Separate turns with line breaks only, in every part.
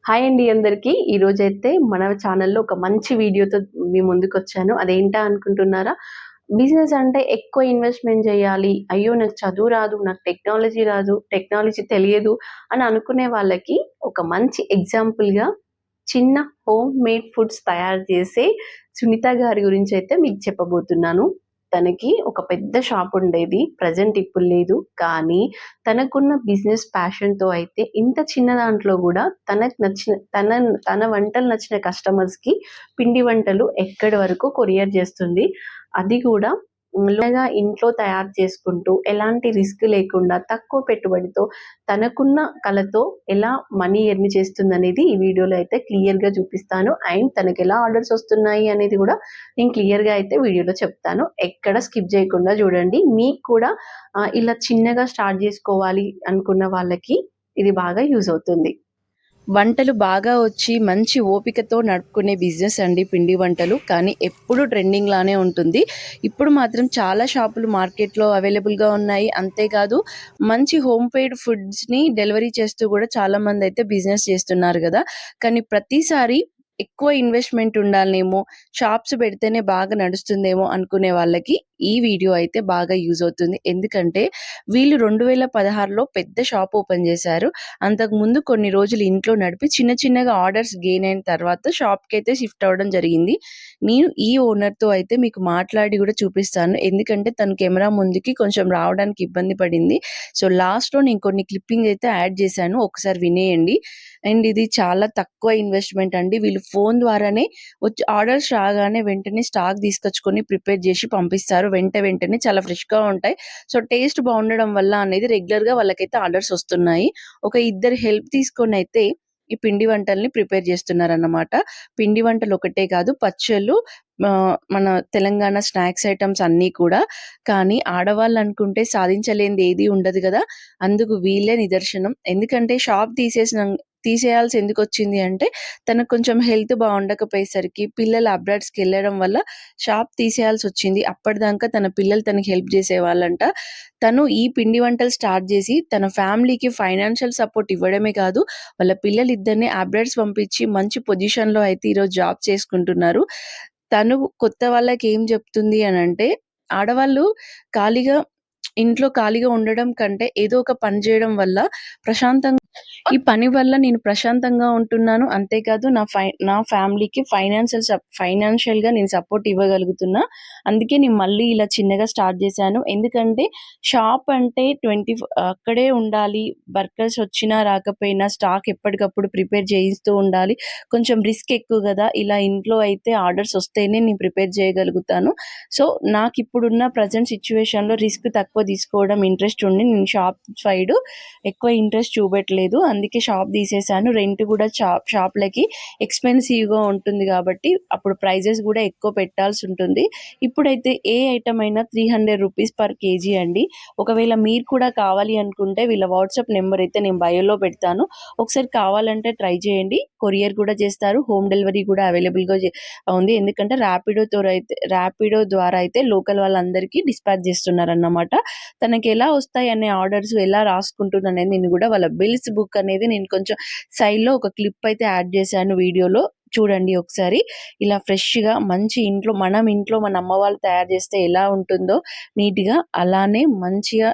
Hi అండి అందరికీ. ఈరోజైతే మన ఛానల్‌లో ఒక మంచి వీడియోతో మీ ముందుకొచ్చాను. అదేంటా అనుకుంటున్నారా? బిజినెస్ అంటే ఎక్కువ ఇన్వెస్ట్‌మెంట్ చేయాలి. అయ్యో! నాకు చదువు రాదు, నాకు టెక్నాలజీ రాదు, టెక్నాలజీ తెలియదు అని అనుకునే వాళ్ళకి ఒక మంచి ఎగ్జాంపుల్‌గా చిన్న హోమ్ మేడ్ ఫుడ్స్ తయారు చేసే సునీత గారి గురించైతే మీకు చెప్పబోతున్నాను. తనకి ఒక పెద్ద షాప్ ఉండేది. ప్రెజెంట్ ఇప్పుడు లేదు. కానీ తనకున్న బిజినెస్ ప్యాషన్‌తో అయితే ఇంత చిన్న దాంట్లో గూడా తనకు నచ్చిన తన వంటలు నచ్చిన కస్టమర్స్‌కి పిండి వంటలు ఎక్కడి వరకు కొరియర్ చేస్తుంది. అది కూడా లోగా ఇంట్లో తయారు చేసుకుంటూ ఎలాంటి రిస్క్ లేకుండా తక్కువ పెట్టుబడితో తనకున్న కళతో ఎలా మనీ ఎర్న్ చేస్తుందనేది ఈ వీడియోలో అయితే క్లియర్‌గా చూపిస్తాను. అండ్ తనకెలా ఆర్డర్స్ వస్తున్నాయి అనేది కూడా నేను క్లియర్‌గా అయితే వీడియోలో చెప్తాను. ఎక్కడ స్కిప్ చేయకుండా చూడండి. మీకు కూడా ఇలా చిన్నగా స్టార్ట్ చేసుకోవాలి అనుకున్న వాళ్ళకి ఇది బాగా యూజ్ అవుతుంది.
వంటలు బాగా వచ్చి మంచి ఓపికతో నడుపుకునే బిజినెస్ అండి పిండి వంటలు. కానీ ఎప్పుడు ట్రెండింగ్ లానే ఉంటుంది. ఇప్పుడు మాత్రం చాలా షాపులు మార్కెట్లో అవైలబుల్గా ఉన్నాయి. అంతేకాదు మంచి హోమ్ మేడ్ ఫుడ్స్ని డెలివరీ చేస్తూ కూడా చాలా మంది అయితే బిజినెస్ చేస్తున్నారు కదా. కానీ ప్రతిసారి ఎక్కువ ఇన్వెస్ట్మెంట్ ఉండాలనేమో, షాప్స్ పెడితేనే బాగా నడుస్తుందేమో అనుకునే వాళ్ళకి ఈ వీడియో అయితే బాగా యూజ్ అవుతుంది. ఎందుకంటే వీళ్ళు 2016లో పెద్ద షాప్ ఓపెన్ చేశారు. అంతకుముందు కొన్ని రోజులు ఇంట్లో నడిపి చిన్న చిన్నగా ఆర్డర్స్ గెయిన్ అయిన తర్వాత షాప్‌కి అయితే షిఫ్ట్ అవ్వడం జరిగింది. నేను ఈ ఓనర్‌తో అయితే మీకు మాట్లాడి కూడా చూపిస్తాను. ఎందుకంటే తను కెమెరా ముందుకి కొంచెం రావడానికి ఇబ్బంది పడింది. సో, లాస్ట్‌లో నేను కొన్ని క్లిప్పింగ్ అయితే యాడ్ చేశాను. ఒకసారి వినేయండి. అండ్ ఇది చాలా తక్కువ ఇన్వెస్ట్‌మెంట్ అండి. వీళ్ళు ఫోన్ ద్వారానే వచ్చి ఆర్డర్స్ రాగానే వెంటనే స్టాక్ తీసుకొచ్చుకొని ప్రిపేర్ చేసి పంపిస్తారు. వెంటనే చాలా ఫ్రెష్‌గా ఉంటాయి. సో, టేస్ట్ బాగుండడం వల్ల అనేది రెగ్యులర్‌గా వాళ్ళకైతే ఆర్డర్స్ వస్తున్నాయి. ఒక ఇద్దరి హెల్ప్ తీసుకొనైతే ఈ పిండి వంటల్ని ప్రిపేర్ చేస్తున్నారన్నమాట. పిండి వంటలు ఒకటే కాదు, పచ్చళ్ళు, మన తెలంగాణ స్నాక్స్ ఐటెమ్స్ అన్నీ కూడా. కానీ ఆడవాళ్ళనుకుంటే సాధించలేనిది ఏది ఉండదు గదా. అందుకు వీళ్ళే నిదర్శనం. ఎందుకంటే షాప్ తీసేయాల్సి ఎందుకొచ్చింది అంటే, తనకు కొంచెం హెల్త్ బాగుండకపోయేసరికి పిల్లలు అబ్రాడ్స్‌కెళ్ళడం వల్ల షాప్ తీసేయాల్సొచ్చింది. అప్పటిదాకా తన పిల్లలు తనకి హెల్ప్ చేసేవాళ్ళంట. తను ఈ పిండి వంటలు స్టార్ట్ చేసి తన ఫ్యామిలీకి ఫైనాన్షియల్ సపోర్ట్ ఇవ్వడమే కాదు, వాళ్ళ పిల్లలిద్దరిని అబ్రాడ్స్ పంపించి మంచి పొజిషన్‌లో అయితే ఈరోజు జాబ్ చేసుకుంటున్నారు. తను కొత్త వాళ్ళకేం చెప్తుంది అనంటే, ఆడవాళ్ళు ఖాళీగా ఇంట్లో ఖాళీగా ఉండడం కంటే ఏదో ఒక పని చేయడం వల్ల ప్రశాంతంగా ఈ పని వల్ల నేను ప్రశాంతంగా ఉంటున్నాను. అంతేకాదు నా ఫ్యామిలీకి ఫైనాన్షియల్‌గా నేను సపోర్ట్ ఇవ్వగలుగుతున్నా. అందుకే నేను మళ్ళీ ఇలా చిన్నగా స్టార్ట్ చేశాను. ఎందుకంటే షాప్ అంటే అక్కడే ఉండాలి. వర్కర్స్ వచ్చినా రాకపోయినా స్టాక్ ఎప్పటికప్పుడు ప్రిపేర్ చేయిస్తూ ఉండాలి. కొంచెం రిస్క్ ఎక్కువ గదా. ఇలా ఇంట్లో అయితే ఆర్డర్స్ వస్తేనే నేను ప్రిపేర్ చేయగలుగుతాను. సో, నాకిప్పుడున్న ప్రెజెంట్ సిట్యుయేషన్‌లో రిస్క్ తక్కువ తీసుకోవడం ఇంట్రెస్ట్ ఉండి నేను షాప్ సైడు ఎక్కువ ఇంట్రెస్ట్ చూపెట్టలేదు. అందుకే షాప్ తీసేశాను. రెంట్ కూడా షాప్‌లకి ఎక్స్‌పెన్సివ్‌గా ఉంటుంది కాబట్టి అప్పుడు ప్రైజెస్ కూడా ఎక్కువ పెట్టాల్సుంటుంది. ఇప్పుడైతే ఏ ఐటెమ్ అయినా 300 రూపీస్ పర్ కేజీ అండి. ఒకవేళ మీరు కూడా కావాలి అనుకుంటే వీళ్ళ వాట్సాప్ నెంబర్ అయితే నేను బయోలో పెడతాను. ఒకసారి కావాలంటే ట్రై చేయండి. కొరియర్ కూడా చేస్తారు. హోమ్ డెలివరీ కూడా అవైలబుల్‌గా ఉంది. ఎందుకంటే ర్యాపిడో ద్వారా అయితే లోకల్ వాళ్ళందరికీ డిస్పాచ్ చేస్తున్నారన్నమాట. తనకెలా వస్తాయనే ఆర్డర్స్ ఎలా రాసుకుంటుందనేది నేను కూడా వాళ్ళ బిల్స్ బుక్ అనేది నేను కొంచెం సైడ్‌లో ఒక క్లిప్ అయితే యాడ్ చేశాను వీడియోలో. చూడండి ఒకసారి. ఇలా ఫ్రెష్‌గా మంచి ఇంట్లో మన అమ్మ వాళ్ళు తయారు చేస్తే ఎలా ఉంటుందో నీట్‌గా అలానే మంచిగా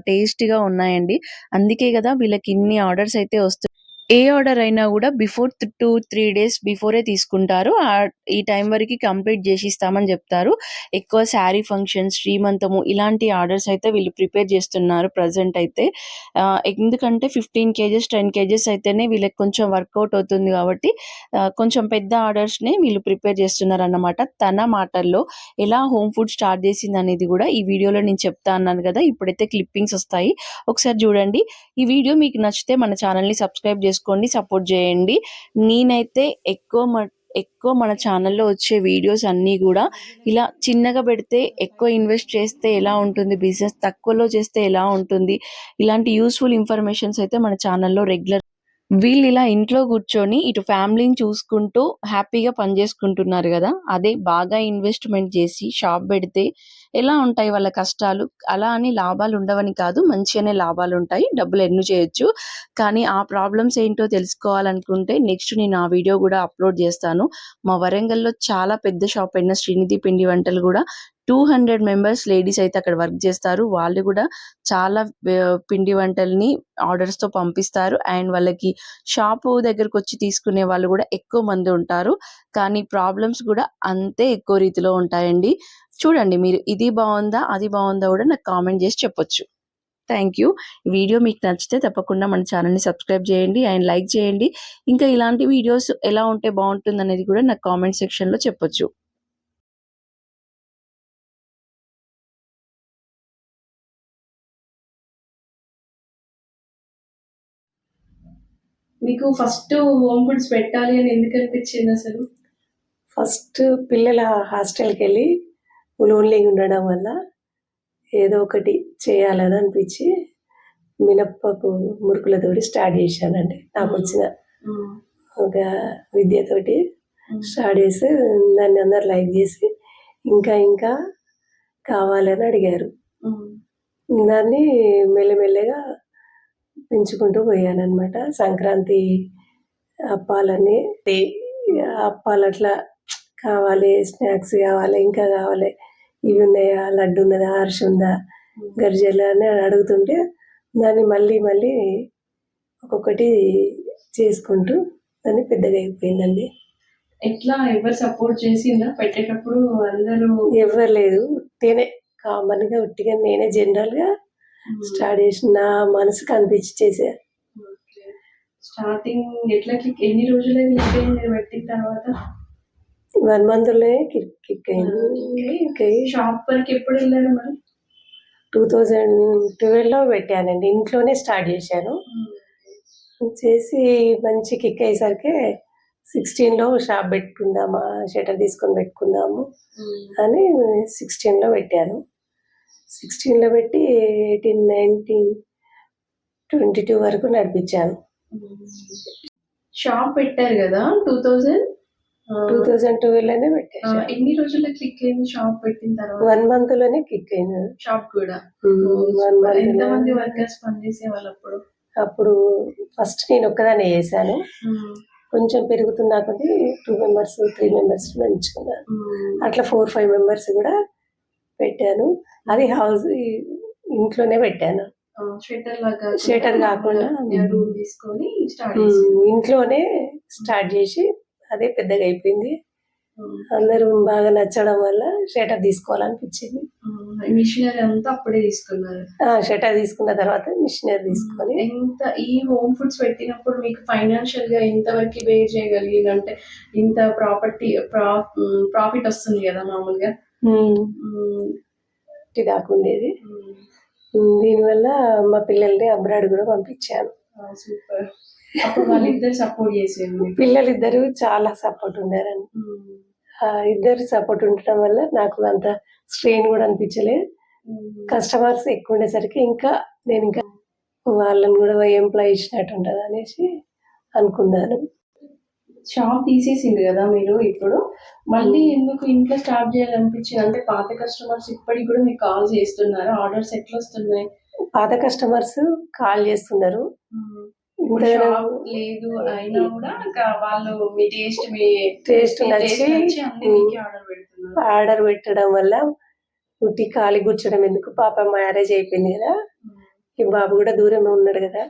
టేస్టీగా ఉన్నాయండి. అందుకే గదా వీళ్ళకి ఇన్ని ఆర్డర్స్ అయితే ఏ ఆర్డర్ అయినా గూడా బిఫోర్ 2-3 డేస్ బిఫోరే తీసుకుంటారు. ఈ టైం వరకి కంప్లీట్ జేసి ఇస్తామని జెప్తారు. ఎక్కువ శారీ ఫంక్షన్స్, శ్రీమంతము ఇలాంటి ఆర్డర్స్ అయితే వీళ్ళు ప్రిపేర్ జేస్తున్నారు ప్రెజెంట్ అయితే. ఎందుకంటే 15 కేజెస్, 10 కేజెస్ అయితేనే వీళ్ళకి కొంచెం వర్కౌట్ అవుతుంది గాబట్టి కొంచెం పెద్ద ఆర్డర్స్‌నే వీళ్ళు ప్రిపేర్ జేస్తున్నారన్నమాట. తన మాటల్లో ఎలా హోమ్ ఫుడ్ స్టార్ట్ జేసిందనేది గూడా ఈ వీడియోలో నేను చెప్తా అన్నాను గదా. ఇప్పుడైతే క్లిప్పింగ్స్ ఒస్తాయి. ఒకసారి జూడండి. ఈ వీడియో మీకు నచ్చితే మన ఛానల్‌ని సబ్స్క్రైబ్ చేసుకోండి, సపోర్ట్ చేయండి. నేనైతే ఎక్కువ మన ఛానల్‌లో వచ్చే వీడియోస్ అన్నీ గూడా ఇలా చిన్నగా పెడితే ఎక్కువ ఇన్వెస్ట్ చేస్తే ఎలా ఉంటుంది బిజినెస్, తక్కువలో చేస్తే ఎలా ఉంటుంది, ఇలాంటి యూజ్‌ఫుల్ ఇన్ఫర్మేషన్స్ అయితే మన ఛానల్‌లో వీళ్ళు ఇలా ఇంట్లో కూర్చొని ఇటు ఫ్యామిలీని చూసుకుంటూ హ్యాపీగా పని చేసుకుంటున్నారు కదా, అదే బాగా ఇన్వెస్ట్మెంట్ చేసి షాప్ పెడితే ఎలా ఉంటాయి వాళ్ళ కష్టాలు. అలా అని లాభాలు ఉండవని కాదు, మంచిగానే లాభాలు ఉంటాయి, డబ్బులు ఎర్న్ చేయొచ్చు. కానీ ఆ ప్రాబ్లమ్స్ ఏంటో తెలుసుకోవాలనుకుంటే నెక్స్ట్ నేను ఆ వీడియో కూడా అప్లోడ్ చేస్తాను. మా వరంగల్లో చాలా పెద్ద షాప్ అయిన శ్రీనిధి పిండి వంటలు కూడా 200 మెంబర్స్ లేడీస్ అయితే అక్కడ వర్క్ చేస్తారు. వాళ్ళు కూడా చాలా పిండి వంటల్ని ఆర్డర్స్తో పంపిస్తారు. అండ్ వాళ్ళకి షాపు దగ్గరకు వచ్చి తీసుకునే వాళ్ళు కూడా ఎక్కువ మంది ఉంటారు. కానీ ప్రాబ్లమ్స్ కూడా అంతే ఎక్కువ రీతిలో ఉంటాయండి. చూడండి మీరు, ఇది బాగుందా అది బాగుందా కూడా నాకు కామెంట్ చేసి చెప్పొచ్చు. Thank you. వీడియో మీకు నచ్చితే తప్పకుండా మన ఛానల్ని సబ్స్క్రైబ్ చేయండి అండ్ లైక్ చేయండి. ఇంకా ఇలాంటి వీడియోస్ ఎలా ఉంటే బాగుంటుంది అనేది కూడా నాకు కామెంట్ సెక్షన్లో చెప్పొచ్చు.
మీకు ఫస్ట్ హోమ్ ఫుడ్స్ పెట్టాలి అని ఎందుకు అనిపించింది అసలు?
ఫస్ట్ పిల్లల హాస్టల్కి వెళ్ళి లోన్లీగా ఉండడం వల్ల ఏదో ఒకటి చేయాలని అనిపించి మినప్పప్పు మురుకులతోటి స్టార్ట్ చేశానండి. నాకు వచ్చిన ఒక విద్యతోటి స్టార్ట్ చేసి దాన్ని అందరు లైక్ చేసి ఇంకా ఇంకా కావాలని అడిగారు. దాన్ని మెల్లమెల్లగా పెంచుకుంటూ పోయానన్నమాట. సంక్రాంతి అప్పాలని అప్పాలు అట్లా కావాలి, స్నాక్స్ కావాలి, ఇంకా కావాలి, ఇవి ఉన్నాయా, లడ్డు ఉన్నదా, అరిసె ఉందా, గరిజెలు అని అడుగుతుంటే దాన్ని మళ్ళీ మళ్ళీ ఒక్కొక్కటి చేసుకుంటూ దాన్ని పెద్దగా అయిపోయిందండి.
ఎట్లా ఎవరు సపోర్ట్ చేసిందా పెట్టేటప్పుడు? అందరూ
ఎవరు లేదు, నేనే కామన్గా ఉట్టిగా నేనే జనరల్గా స్టార్ట్ చేసి నా మనసుకు అనిపించి చేసా.
స్టార్టింగ్ ఎట్లా ఎన్ని రోజులు పెట్టిన తర్వాత?
1 monthలోనే కిక్ అయింది.
షాప్ వరకు ఎప్పుడు వెళ్ళారు మరి?
2012లో పెట్టానండి. ఇంట్లోనే స్టార్ట్ చేశాను. చేసి మంచి కిక్ అయ్యేసరికి 16లో షాప్ పెట్టుకుందామా, షటర్ తీసుకొని పెట్టుకుందాము అని 16లో పెట్టాను. 16లో పెట్టి 18, 19, 22 వరకు నడిపించాను.
షాప్ పెట్టారు కదా
2012లోనే పెట్టాను.
ఎన్ని రోజుల్లో క్లిక్ అయింది షాప్ పెట్టిన తర్వాత?
1 monthలోనే క్లిక్ అయింది
షాప్ కూడా.
1 month.
ఎంతమంది వర్కర్స్ పనిచేసే వాళ్ళు అప్పుడు?
అప్పుడు ఫస్ట్ నేను ఒక్కదాన్ని చేశాను. కొంచెం పెరుగుతున్నా కొద్ది 2 members 3 members పెంచుకున్నాను. అట్లా 4-5 members కూడా పెట్టాను. అది హౌస్ ఇంట్లోనే పెట్టాను. షటర్ కాకుండా
రూమ్ తీసుకొని
ఇంట్లోనే స్టార్ట్ చేసి అదే పెద్దగా అయిపోయింది. అందరూ బాగా నచ్చడం వల్ల షటర్ తీసుకోవాలనిపించింది.
మిషనరీ అంతా అప్పుడే తీసుకున్నారు?
షటర్ తీసుకున్న తర్వాత మిషనరీ తీసుకొని.
ఎంత ఈ హోమ్ ఫుడ్స్ పెట్టినప్పుడు మీకు ఫైనాన్షియల్ గా ఎంత వరకు బేర్ చేయగలిగింది? అంటే ఇంత ప్రాఫిట్ వస్తుంది కదా మామూలుగా,
దాకా ఉండేది. దీనివల్ల మా పిల్లల్ని అబ్రాడ్ కూడా పంపించాను.
సూపర్. అప్పుడు వాళ్ళిద్దరు సపోర్ట్ చేసేది?
పిల్లలిద్దరు చాలా సపోర్ట్ ఉండారండి. ఇద్దరు సపోర్ట్ ఉండటం వల్ల నాకు అంత స్ట్రెయిన్ కూడా అనిపించలే. కస్టమర్స్ ఎక్కువ ఉండేసరికి నేను ఇంకా వాళ్ళని కూడా ఎంప్లాయ్ ఇచ్చినట్టు ఉంటుంది అనేసి అనుకున్నాను.
షాప్ తీసేసింది కదా మీరు, ఇప్పుడు మళ్ళీ ఎందుకు ఇంట్లో స్టార్ట్ చేయాలనిపించింది? అంటే పాత కస్టమర్స్ ఇప్పటికి కూడా మీకు కాల్ చేస్తున్నారు? ఆర్డర్స్ ఎట్లా వస్తున్నాయి?
పాత కస్టమర్స్ కాల్ చేస్తున్నారు.
లేదు అయినా కూడా వాళ్ళు మీ టేస్ట్
నచ్చి ఆర్డర్ పెట్టడం వల్ల ఉట్టి ఖాళీ కూర్చోడం ఎందుకు, పాప మ్యారేజ్ అయిపోయింది కదా, ఈ బాబు కూడా దూరమే ఉన్నాడు కదా,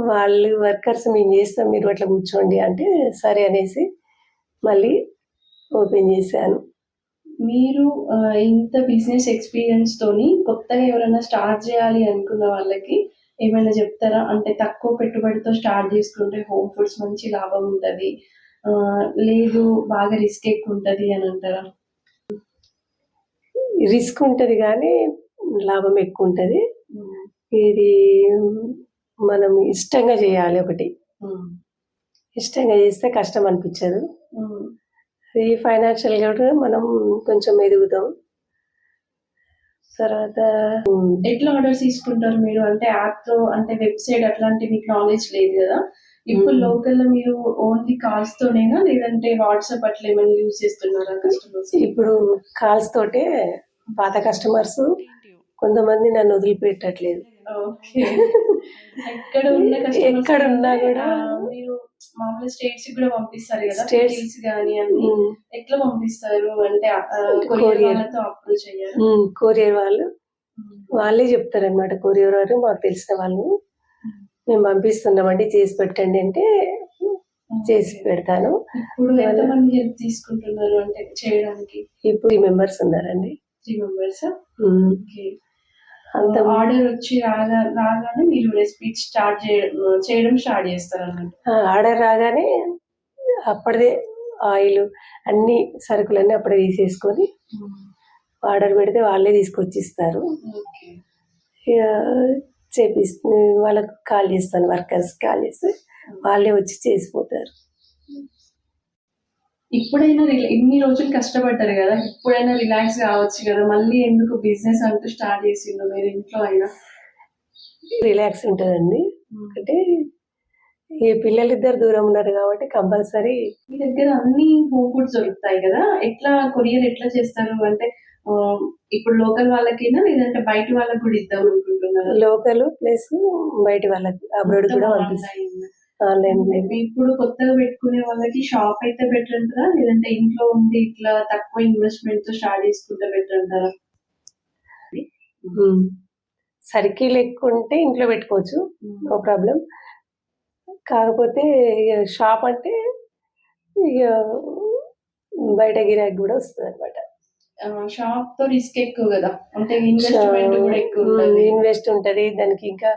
వాళ్ళు వర్కర్స్ మేము చేస్తాం, మీరు అట్లా కూర్చోండి అంటే సరే అనేసి మళ్ళీ ఓపెన్ చేశాను.
మీరు ఇంత బిజినెస్ ఎక్స్పీరియన్స్ తోని కొత్తగా ఎవరైనా స్టార్ట్ చేయాలి అనుకున్న వాళ్ళకి ఏమైనా చెప్తారా? అంటే తక్కువ పెట్టుబడితో స్టార్ట్ చేసుకుంటే హోమ్ ఫుడ్స్ మంచి లాభం ఉంటుంది, లేదు బాగా రిస్క్ ఎక్కువ ఉంటుంది అని అంటారా?
రిస్క్ ఉంటుంది కానీ లాభం ఎక్కువ ఉంటుంది. ఇది మనం ఇష్టంగా చేయాలి. ఒకటి ఇష్టంగా చేస్తే కష్టం అనిపించదు. అది ఫైనాన్షియల్గా కూడా మనం కొంచెం ఎదుగుతాం. తర్వాత
ఎట్లా ఆర్డర్స్ తీసుకుంటారు మీరు? అంటే యాప్తో, అంటే వెబ్సైట్ అట్లాంటి మీకు నాలెడ్జ్ లేదు కదా, ఇప్పుడు
మ్మ్.
లోకల్ లో మీరు ఓన్లీ కాల్స్ తోనేనా లేదంటే వాట్సాప్ అట్లా ఏమైనా యూజ్ చేస్తున్నారా కస్టమర్స్?
ఇప్పుడు కాల్స్ తోటే పాత కస్టమర్స్ కొంతమంది నన్ను వదిలిపెట్టట్లేదు.
ఓకే. ఎక్కడ ఉన్న కస్టమర్స్
ఎక్కడున్నా
అంటే
కూడా
మీరు మామూలుగా స్టేట్స్ కూడా పంపిస్తారు కదా,
స్టేట్స్
డీల్స్ గానీ అన్ని
మ్మ్.
ఎట్లా పంపిస్తారు అంటే కొరియర్
కొరియర్
వాళ్ళతో అప్రోచ్ అయ్యారు?
కొరియర్ వాళ్ళు వాళ్ళే చెప్తారనమాట. కొరియర్ వారు మాకు తెలిసిన వాళ్ళు మేము పంపిస్తున్నామండి చేసి పెట్టండి అంటే చేసి పెడతాను.
ఇప్పుడు ఎంతమంది హెల్ప్ తీసుకుంటున్నారు అంటే చేయడానికి?
ఇప్పుడు 3 మెంబర్స్ ఉన్నారండి.
3 మెంబర్స్.
మ్మ్.
ఓకే.
అంత
ఆర్డర్ వచ్చి రాగానే మీరు రెసిపీ స్టార్ట్ చేయడం స్టార్ట్ చేస్తారన్నమాట.
ఆర్డర్ రాగానే అప్పటిదే ఆయిల్ అన్ని సరుకులన్నీ అప్పుడే తీసేసుకొని ఆర్డర్ పెడితే వాళ్ళే తీసుకొచ్చి ఇస్తారు.
ఓకే.
ఇక చేపిస్తు వాళ్ళకి కాల్ చేస్తాను, వర్కర్స్ కాల్ చేస్తే వాళ్ళే వచ్చి చేసిపోతారు.
ఇప్పుడైనా ఇన్ని రోజులు కష్టపడ్డారు కదా, ఇప్పుడైనా రిలాక్స్ కావచ్చు కదా, మళ్ళీ ఎందుకు బిజినెస్ అంటూ స్టార్ట్ చేసిండ్రు మీరు ఇంట్లో అయినా?
రిలాక్స్ ఉంటుందండి. అంటే ఈ పిల్లలిద్దరు దూరం ఉన్నారు కాబట్టి కంపల్సరీ
మీ దగ్గర అన్ని హోమ్ ఫుడ్స్ దొరుకుతాయి కదా, ఎట్లా కొరియర్ ఎట్లా చేస్తారు అంటే ఇప్పుడు లోకల్ వాళ్ళకైనా లేదంటే బయట వాళ్ళకి కూడా ఇద్దాం అనుకుంటున్నారా?
లోకల్ ప్లస్ బయట వాళ్ళకి అబ్రాడ్ కూడా పంపిస్తాం. ఆన్లైన్
ఇప్పుడు కొత్తగా పెట్టుకునే వాళ్ళకి షాప్ అయితే బెటర్ అంటారా లేదంటే ఇంట్లో ఉండి ఇట్లా తక్కువ ఇన్వెస్ట్మెంట్ తో స్టార్ట్ చేసుకుంటే బెటర్ అంటారా?
సర్కిల్ ఎక్కువ ఉంటే ఇంట్లో పెట్టుకోవచ్చు, నో ప్రాబ్లం. కాకపోతే ఇక షాప్ అంటే ఇక బయట గిరాకీ కూడా వస్తుంది అనమాట.
షాప్ తో రిస్క్ ఎక్కువ కదా, అంటే ఇన్వెస్ట్మెంట్ కూడా ఎక్కువ ఉంటుంది.
ఇన్వెస్ట్ ఉంటుంది దానికి, ఇంకా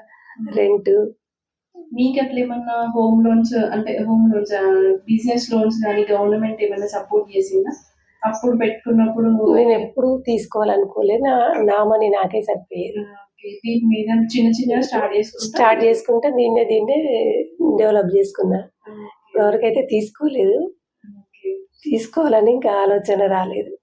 రెంట్.
మీకు అట్లా ఏమన్నా హోమ్ లోన్స్ అంటే బిజినెస్ లోన్స్ కానీ గవర్నమెంట్ ఏమైనా సపోర్ట్ చేసిందా అప్పుడు పెట్టుకున్నప్పుడు?
నేను ఎప్పుడు తీసుకోవాలనుకోలేదు, నా మనీ నాకే సరిపోయేది.
దీని మీద చిన్న చిన్నగా
స్టార్ట్ చేసుకుంటే దీన్నే డెవలప్ చేసుకున్నా. ఎవరికైతే తీసుకోలేదు, తీసుకోవాలని ఇంకా ఆలోచన రాలేదు.